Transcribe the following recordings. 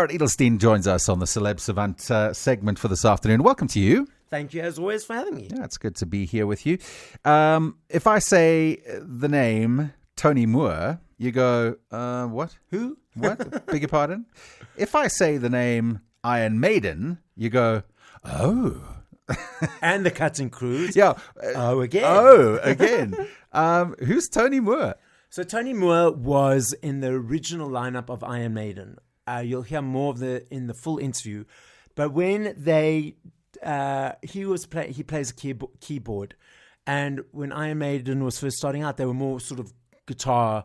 Barret Edelstein joins us on the Celeb Savant segment for this afternoon. Welcome to you. Thank you, as always, for having me. Yeah, it's good to be here with you. If I say the name Tony Moore, you go, what? Who? What? Beg your pardon? If I say the name Iron Maiden, you go, oh. And the Cutting Crew. Yeah. Oh, again. Oh, again. Who's Tony Moore? So Tony Moore was in the original lineup of Iron Maiden. You'll hear more of in the full interview. But when he plays a keyboard. And when Iron Maiden was first starting out, they were more sort of guitar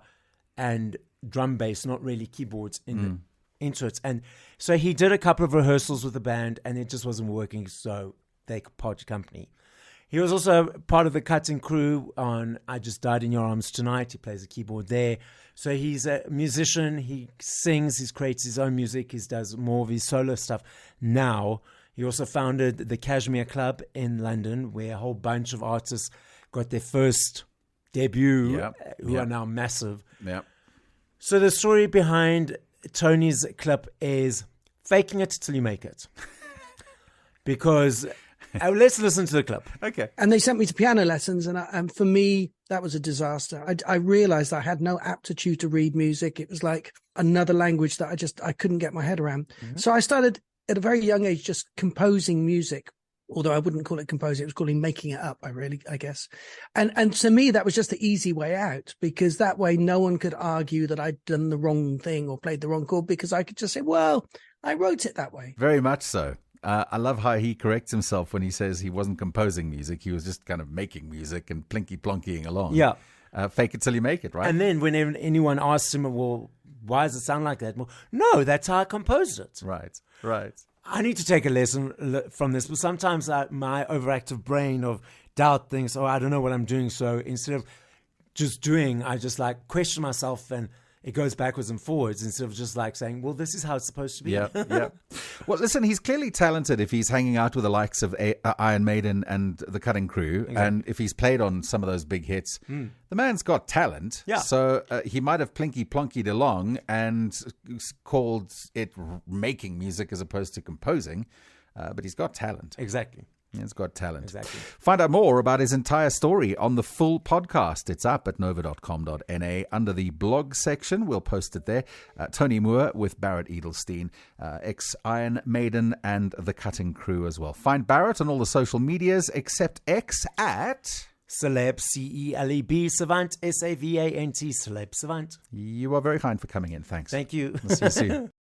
and drum bass, not really keyboards into it. And so he did a couple of rehearsals with the band and it just wasn't working, so they parted company. He was also part of the Cutting Crew on I Just Died in Your Arms Tonight. He plays the keyboard there. So he's a musician. He sings. He creates his own music. He does more of his solo stuff now. He also founded the Kashmir Club in London, where a whole bunch of artists got their first debut, who are now massive. Yep. So the story behind Tony's clip is faking it till you make it. Because let's listen to the clip. Okay. And they sent me to piano lessons, and for me, that was a disaster. I realized I had no aptitude to read music. It was like another language that I couldn't get my head around. Mm-hmm. So I started at a very young age just composing music, although I wouldn't call it composing. It was calling making it up, I guess. And to me, that was just the easy way out, because that way no one could argue that I'd done the wrong thing or played the wrong chord, because I could just say, well, I wrote it that way. Very much so. I love how he corrects himself when he says he wasn't composing music. He was just kind of making music and plinky-plonkying along. Yeah. Fake it till you make it, right? And then whenever anyone asks him, well, why does it sound like that? Well, no, that's how I composed it. Right. I need to take a lesson from this, but sometimes my overactive brain of doubt thinks, oh, I don't know what I'm doing. So instead of just doing, I just like question myself, and it goes backwards and forwards instead of just like saying, well, this is how it's supposed to be. Yeah. Well, listen, he's clearly talented if he's hanging out with the likes of Iron Maiden and the Cutting Crew. Exactly. And if he's played on some of those big hits, the man's got talent. Yeah. So he might have plinky-plonkied along and called it making music as opposed to composing. But he's got talent. Exactly. He's got talent. Exactly. Find out more about his entire story on the full podcast. It's up at nova.com.na under the blog section. We'll post it there. Tony Moore with Barret Edelstein, ex-Iron Maiden and the Cutting Crew as well. Find Barret on all the social medias except X at Celeb, C-E-L-E-B, Savant, S-A-V-A-N-T, Celeb Savant. You are very kind for coming in. Thanks. Thank you. We'll see you soon.